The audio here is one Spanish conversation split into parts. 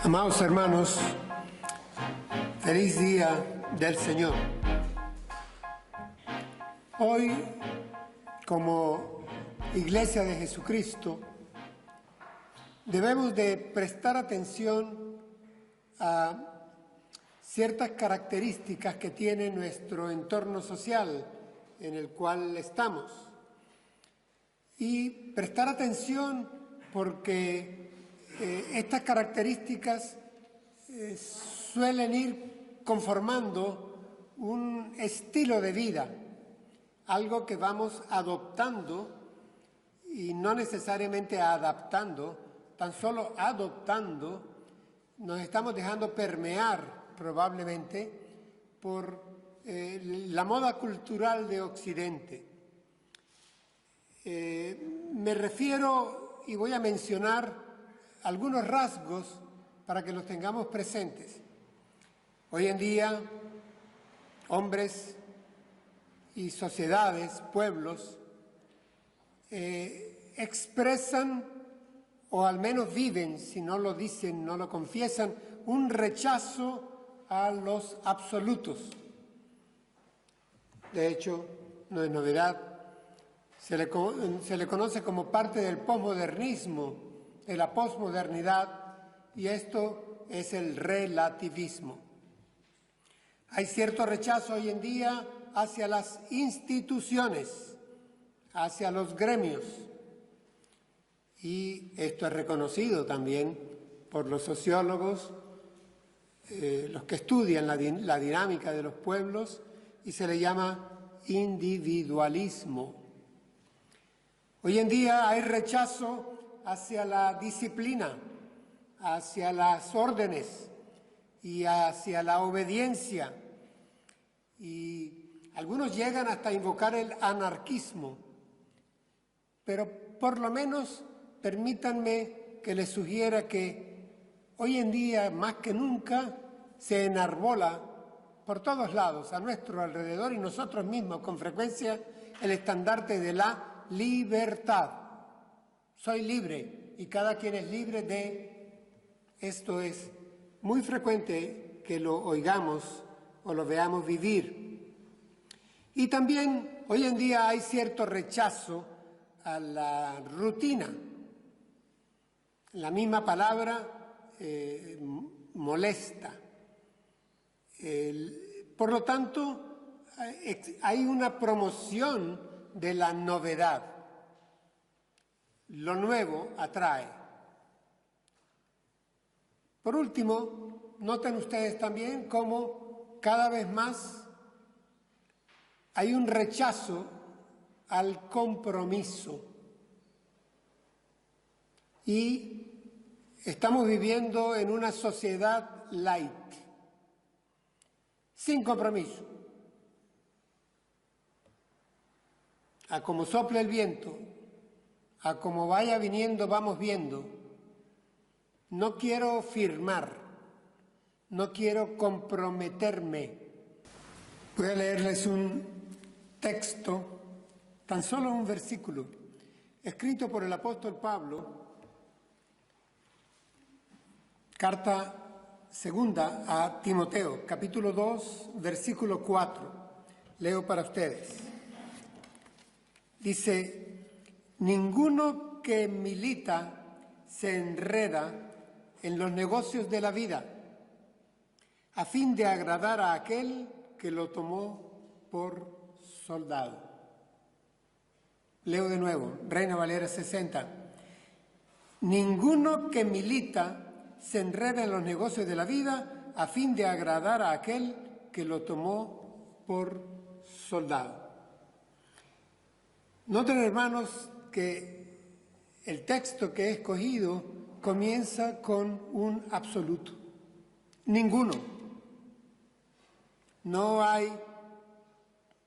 Amados hermanos, feliz día del Señor. Hoy, como Iglesia de Jesucristo, debemos de prestar atención a ciertas características que tiene nuestro entorno social en el cual estamos. Y prestar atención porque estas características suelen ir conformando un estilo de vida, algo que vamos adoptando y no necesariamente adaptando, tan solo adoptando, nos estamos dejando permear probablemente por la moda cultural de Occidente. Me refiero y voy a mencionar algunos rasgos para que los tengamos presentes. Hoy en día, hombres y sociedades, pueblos, expresan, o al menos viven, si no lo dicen, no lo confiesan, un rechazo a los absolutos. De hecho, no es novedad, se le conoce como parte del posmodernismo, de la posmodernidad, y esto es el relativismo. Hay cierto rechazo hoy en día hacia las instituciones, hacia los gremios, y esto es reconocido también por los sociólogos, los que estudian la dinámica de los pueblos, y se le llama individualismo. Hoy en día hay rechazo hacia la disciplina, hacia las órdenes y hacia la obediencia. Y algunos llegan hasta invocar el anarquismo, pero por lo menos permítanme que les sugiera que hoy en día, más que nunca, se enarbola por todos lados, a nuestro alrededor y nosotros mismos, con frecuencia, el estandarte de la libertad. Soy libre y cada quien es libre de... Esto es muy frecuente que lo oigamos o lo veamos vivir. Y también hoy en día hay cierto rechazo a la rutina. La misma palabra molesta. Por lo tanto, hay una promoción de la novedad. Lo nuevo atrae. Por último, noten ustedes también cómo cada vez más hay un rechazo al compromiso. Y estamos viviendo en una sociedad light, sin compromiso. A como sople el viento, a como vaya viniendo, vamos viendo. No quiero firmar, no quiero comprometerme. Voy a leerles un texto, tan solo un versículo, escrito por el apóstol Pablo, carta segunda a Timoteo, capítulo 2, versículo 4. Leo para ustedes. Dice: ninguno que milita se enreda en los negocios de la vida, a fin de agradar a aquel que lo tomó por soldado. Leo de nuevo, Reina Valera 60. Ninguno que milita se enreda en los negocios de la vida, a fin de agradar a aquel que lo tomó por soldado. Noten, hermanos, que el texto que he escogido comienza con un absoluto. Ninguno. No hay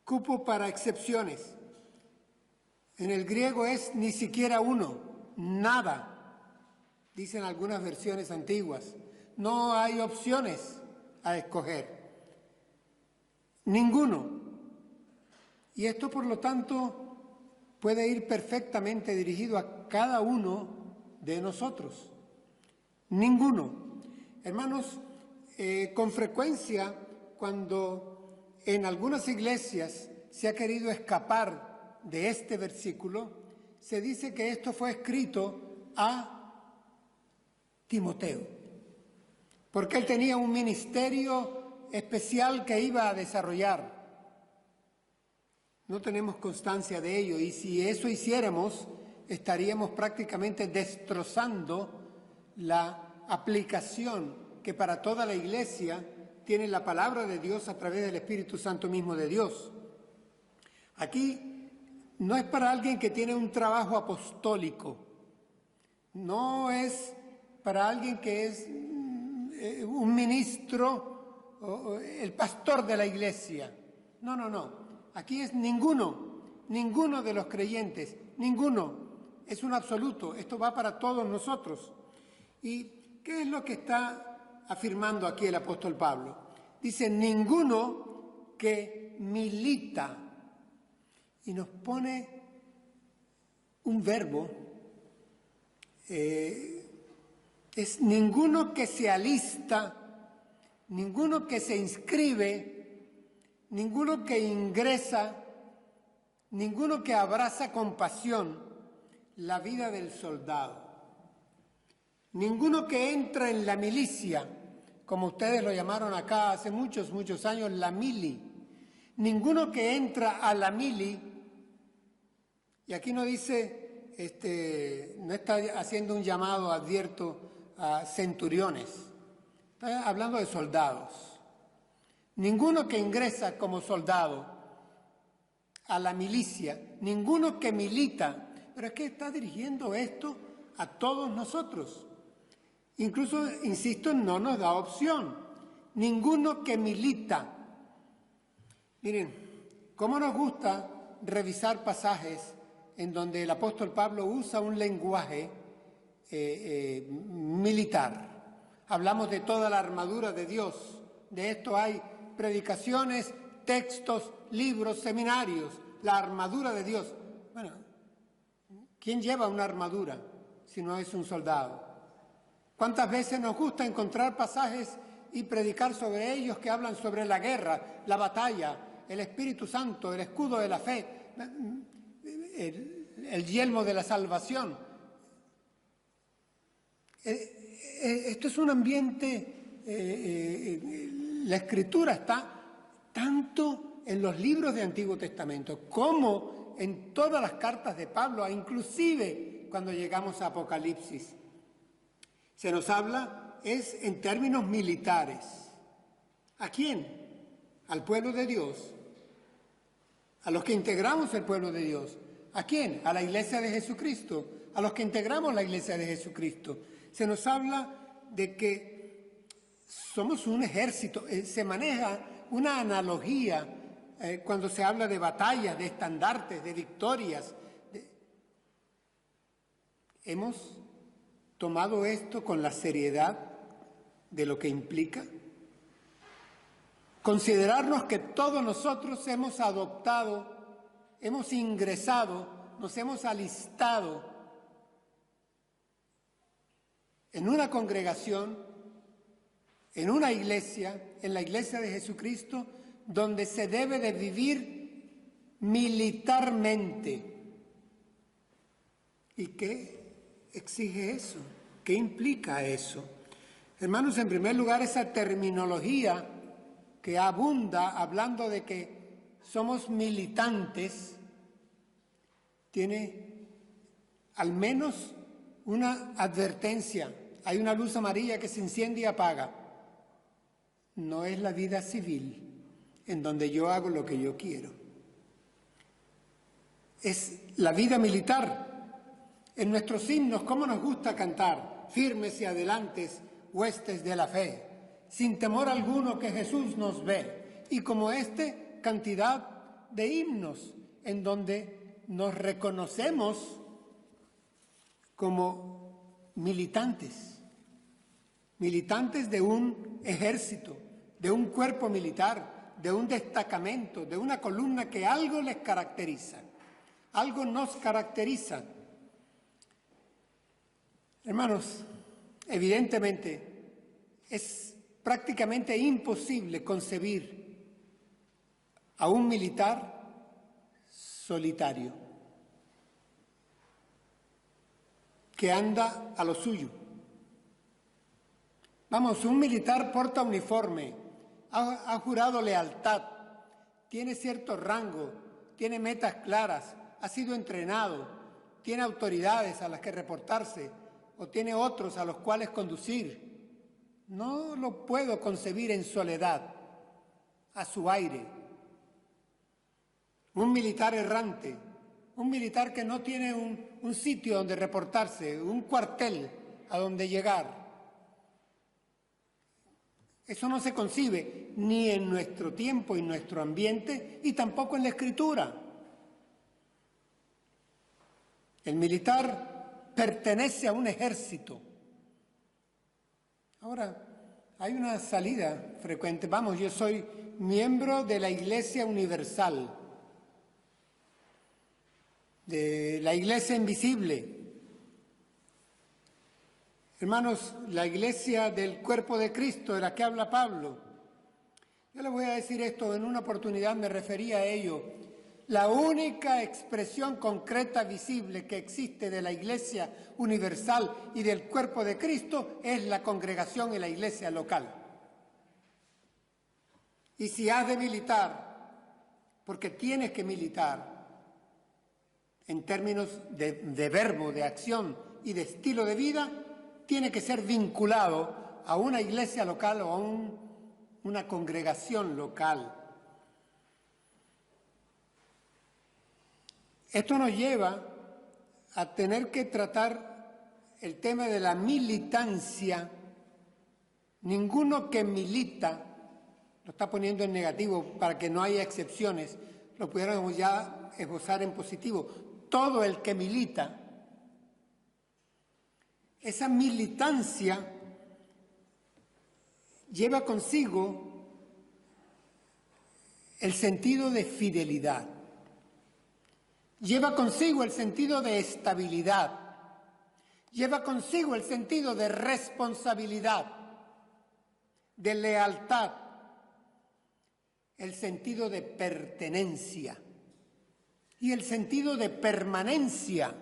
cupo para excepciones. En el griego es ni siquiera uno, nada, dicen algunas versiones antiguas. No hay opciones a escoger. Ninguno. Y esto, por lo tanto, puede ir perfectamente dirigido a cada uno de nosotros. Ninguno. Hermanos, con frecuencia cuando en algunas iglesias se ha querido escapar de este versículo, se dice que esto fue escrito a Timoteo, porque él tenía un ministerio especial que iba a desarrollar. No tenemos constancia de ello, y si eso hiciéramos, estaríamos prácticamente destrozando la aplicación que para toda la Iglesia tiene la palabra de Dios a través del Espíritu Santo mismo de Dios. Aquí no es para alguien que tiene un trabajo apostólico, no es para alguien que es un ministro o el pastor de la Iglesia. No, no, no. Aquí es ninguno de los creyentes, ninguno. Es un absoluto. Esto va para todos nosotros. ¿Y qué es lo que está afirmando aquí el apóstol Pablo? Dice, ninguno que milita. Y nos pone un verbo. Es ninguno que se alista, ninguno que se inscribe, ninguno que ingresa, ninguno que abraza con pasión la vida del soldado. Ninguno que entra en la milicia, como ustedes lo llamaron acá hace muchos, muchos años, la mili. Ninguno que entra a la mili, y aquí no dice, no está haciendo un llamado, advierto, a centuriones, está hablando de soldados. Ninguno que ingresa como soldado a la milicia, ninguno que milita, pero es que está dirigiendo esto a todos nosotros. Incluso, insisto, no nos da opción. Ninguno que milita. Miren, cómo nos gusta revisar pasajes en donde el apóstol Pablo usa un lenguaje militar. Hablamos de toda la armadura de Dios. De esto hay predicaciones, textos, libros, seminarios. La armadura de Dios. Bueno, ¿quién lleva una armadura si no es un soldado? ¿Cuántas veces nos gusta encontrar pasajes y predicar sobre ellos que hablan sobre la guerra, la batalla, el Espíritu Santo, el escudo de la fe, el yelmo de la salvación? Esto es un ambiente, la Escritura está tanto en los libros de Antiguo Testamento como en todas las cartas de Pablo, inclusive cuando llegamos a Apocalipsis. Se nos habla, es en términos militares. ¿A quién? Al pueblo de Dios, a los que integramos el pueblo de Dios. ¿A quién? A la Iglesia de Jesucristo, a los que integramos la Iglesia de Jesucristo. Se nos habla de que somos un ejército, se maneja una analogía cuando se habla de batallas, de estandartes, de victorias. Hemos tomado esto con la seriedad de lo que implica. Considerarnos que todos nosotros hemos adoptado, hemos ingresado, nos hemos alistado en una congregación, en una iglesia, en la Iglesia de Jesucristo, donde se debe de vivir militarmente. ¿Y qué exige eso? ¿Qué implica eso? Hermanos, en primer lugar, esa terminología que abunda hablando de que somos militantes, tiene al menos una advertencia. Hay una luz amarilla que se enciende y apaga. No es la vida civil en donde yo hago lo que yo quiero. Es la vida militar. En nuestros himnos, ¿cómo nos gusta cantar? Firmes y adelantes, huestes de la fe, sin temor alguno que Jesús nos ve. Y como cantidad de himnos en donde nos reconocemos como militantes de un ejército, de un cuerpo militar, de un destacamento, de una columna que algo les caracteriza, algo nos caracteriza. Hermanos, evidentemente Es prácticamente imposible concebir a un militar solitario que anda a lo suyo. Vamos, un militar porta uniforme, ha jurado lealtad, tiene cierto rango, tiene metas claras, ha sido entrenado, tiene autoridades a las que reportarse o tiene otros a los cuales conducir. No lo puedo concebir en soledad, a su aire. Un militar errante, un militar que no tiene un sitio donde reportarse, un cuartel a donde llegar. Eso no se concibe ni en nuestro tiempo y nuestro ambiente y tampoco en la Escritura. El militar pertenece a un ejército. Ahora, hay una salida frecuente. Vamos, yo soy miembro de la Iglesia Universal, de la Iglesia Invisible. Hermanos, la Iglesia del Cuerpo de Cristo, de la que habla Pablo. Yo les voy a decir esto, en una oportunidad me refería a ello. La única expresión concreta visible que existe de la Iglesia Universal y del Cuerpo de Cristo es la congregación en la iglesia local. Y si has de militar, porque tienes que militar, en términos de verbo, de acción y de estilo de vida, tiene que ser vinculado a una iglesia local o a una congregación local. Esto nos lleva a tener que tratar el tema de la militancia. Ninguno que milita, lo está poniendo en negativo para que no haya excepciones, lo pudiéramos ya esbozar en positivo. Todo el que milita, esa militancia lleva consigo el sentido de fidelidad. Lleva consigo el sentido de estabilidad, lleva consigo el sentido de responsabilidad, de lealtad, el sentido de pertenencia y el sentido de permanencia.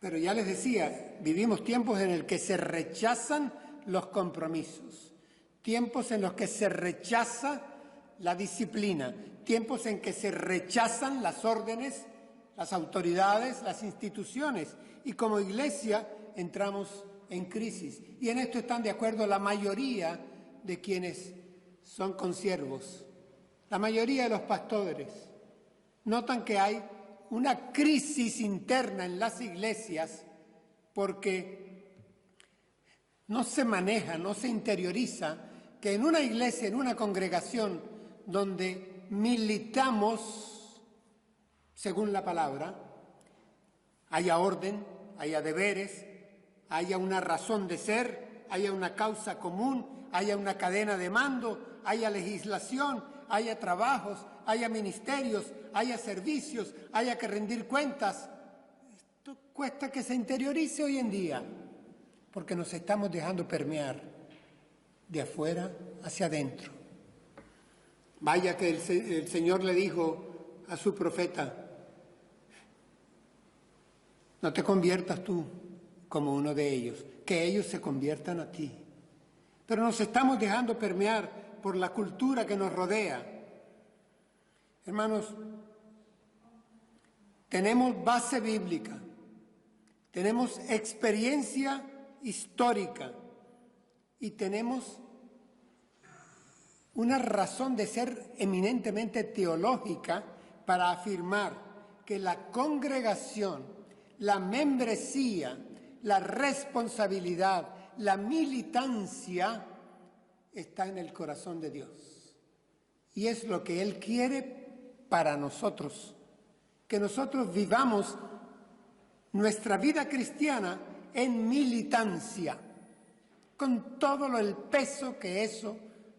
Pero ya les decía, vivimos tiempos en los que se rechazan los compromisos, tiempos en los que se rechaza la disciplina, tiempos en que se rechazan las órdenes, las autoridades, las instituciones, y como iglesia entramos en crisis. Y en esto están de acuerdo la mayoría de quienes son consiervos, la mayoría de los pastores. Notan que hay una crisis interna en las iglesias porque no se maneja, no se interioriza que en una iglesia, en una congregación donde militamos según la palabra, haya orden, haya deberes, haya una razón de ser, haya una causa común, haya una cadena de mando, haya legislación, haya trabajos, haya ministerios, haya servicios, haya que rendir cuentas. Esto cuesta que se interiorice hoy en día, porque nos estamos dejando permear de afuera hacia adentro. Vaya que el Señor le dijo a su profeta, no te conviertas tú como uno de ellos, que ellos se conviertan a ti. Pero nos estamos dejando permear por la cultura que nos rodea. Hermanos, tenemos base bíblica, tenemos experiencia histórica y tenemos una razón de ser eminentemente teológica para afirmar que la congregación, la membresía, la responsabilidad, la militancia está en el corazón de Dios. Y es lo que Él quiere para nosotros, que nosotros vivamos nuestra vida cristiana en militancia, con todo el peso que eso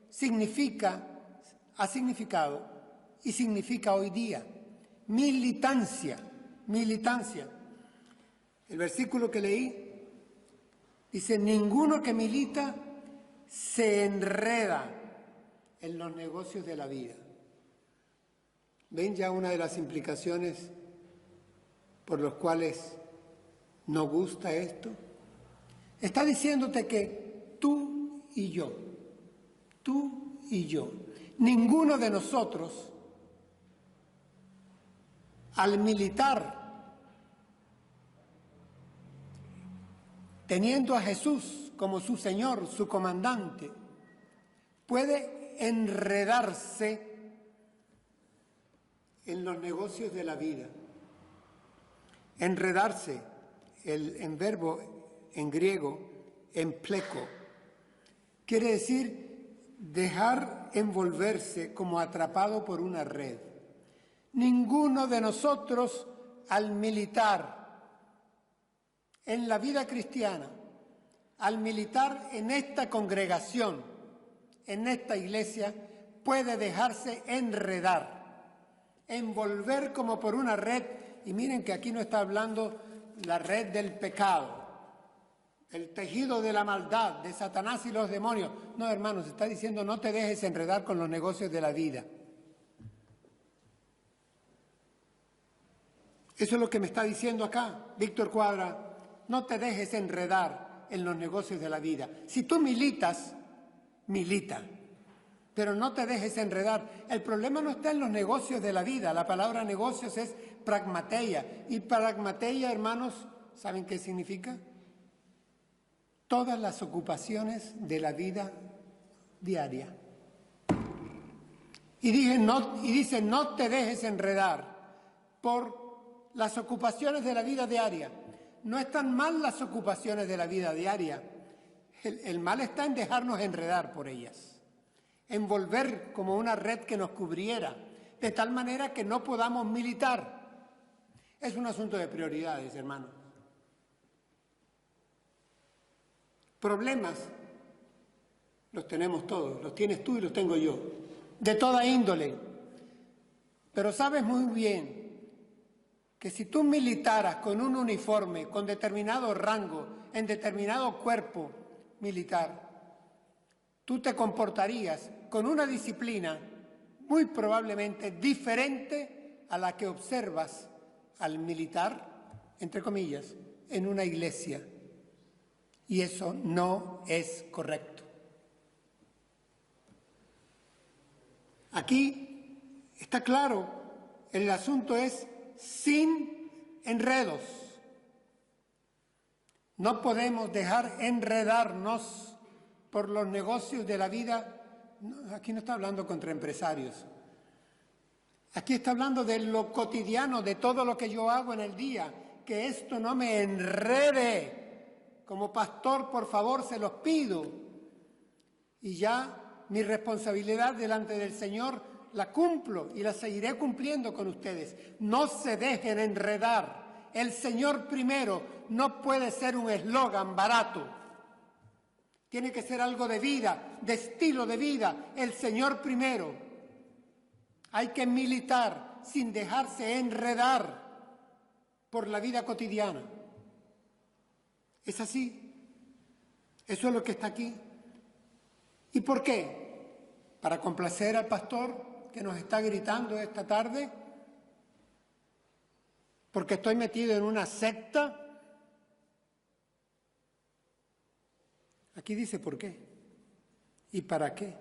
significa, ha significado y significa hoy día. Militancia, militancia. El versículo que leí Dice, ninguno que milita se enreda en los negocios de la vida. ¿Ven ya una de las implicaciones por las cuales no gusta esto? Está diciéndote que tú y yo, ninguno de nosotros, al militar, teniendo a Jesús como su Señor, su comandante, puede enredarse en los negocios de la vida. Enredarse, en verbo en griego, empleco, quiere decir dejar envolverse como atrapado por una red. Ninguno de nosotros, al militar en la vida cristiana, al militar en esta congregación, en esta iglesia, puede dejarse enredar, envolver como por una red. Y miren que aquí no está hablando la red del pecado, el tejido de la maldad, de Satanás y los demonios. No, hermanos, está diciendo no te dejes enredar con los negocios de la vida. Eso es lo que me está diciendo acá Víctor Cuadra. No te dejes enredar en los negocios de la vida. Si tú militas, milita, pero no te dejes enredar. El problema no está en los negocios de la vida. La palabra negocios es pragmateia. Y pragmateia, hermanos, ¿saben qué significa? Todas las ocupaciones de la vida diaria. Y dice, no te dejes enredar por las ocupaciones de la vida diaria. No están mal las ocupaciones de la vida diaria. El mal está en dejarnos enredar por ellas, envolver como una red que nos cubriera, de tal manera que no podamos militar. Es un asunto de prioridades, hermanos. Problemas los tenemos todos, los tienes tú y los tengo yo, de toda índole. Pero sabes muy bien que si tú militaras con un uniforme, con determinado rango, en determinado cuerpo militar, tú te comportarías con una disciplina muy probablemente diferente a la que observas al militar, entre comillas, en una iglesia. Y eso no es correcto. Aquí está claro, el asunto es sin enredos. No podemos dejar enredarnos por los negocios de la vida. Aquí no está hablando contra empresarios. Aquí está hablando de lo cotidiano, de todo lo que yo hago en el día. Que esto no me enrede. Como pastor, por favor, se los pido. Y ya mi responsabilidad delante del Señor la cumplo y la seguiré cumpliendo con ustedes. No se dejen enredar. El Señor primero no puede ser un eslogan barato. Tiene que ser algo de vida, de estilo de vida. El Señor primero. Hay que militar sin dejarse enredar por la vida cotidiana. Es así. Eso es lo que está aquí. ¿Y por qué? ¿Para complacer al pastor que nos está gritando esta tarde? ¿Porque estoy metido en una secta? Aquí dice por qué y para qué.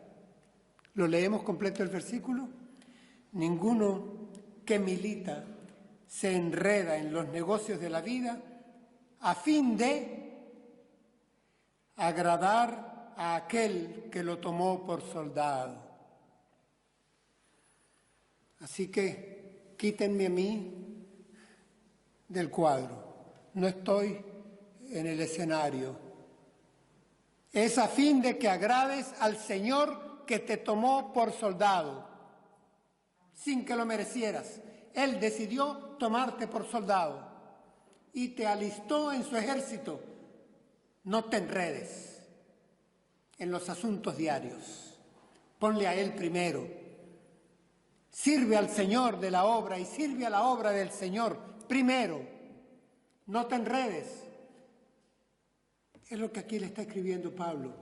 ¿Lo leemos completo el versículo? Ninguno que milita se enreda en los negocios de la vida a fin de agradar a aquel que lo tomó por soldado. Así que quítenme a mí del cuadro. No estoy en el escenario. Es a fin de que agrades al Señor que te tomó por soldado, sin que lo merecieras. Él decidió tomarte por soldado y te alistó en su ejército. No te enredes en los asuntos diarios. Ponle a Él primero. Sirve al Señor de la obra y sirve a la obra del Señor primero. No te enredes Es lo que aquí le está escribiendo Pablo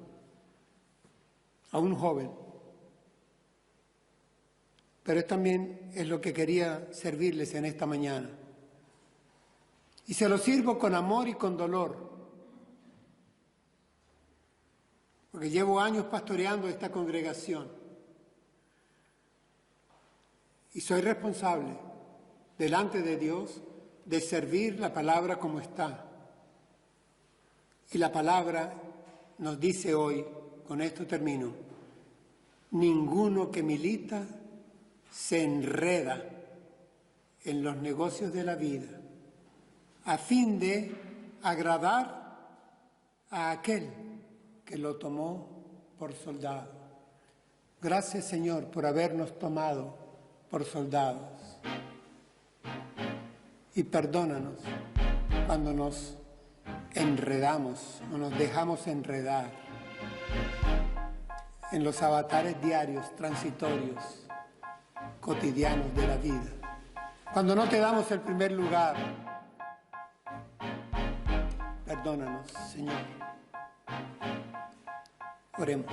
a un joven. Pero también es lo que quería servirles en esta mañana. Y se lo sirvo con amor y con dolor, porque llevo años pastoreando esta congregación y soy responsable delante de Dios de servir la palabra como está. Y la palabra nos dice hoy, con esto termino, ninguno que milita se enreda en los negocios de la vida a fin de agradar a aquel que lo tomó por soldado. Gracias, Señor, por habernos tomado por soldados. Y perdónanos cuando nos enredamos o nos dejamos enredar en los avatares diarios, transitorios, cotidianos de la vida. Cuando no te damos el primer lugar, perdónanos, Señor. Oremos.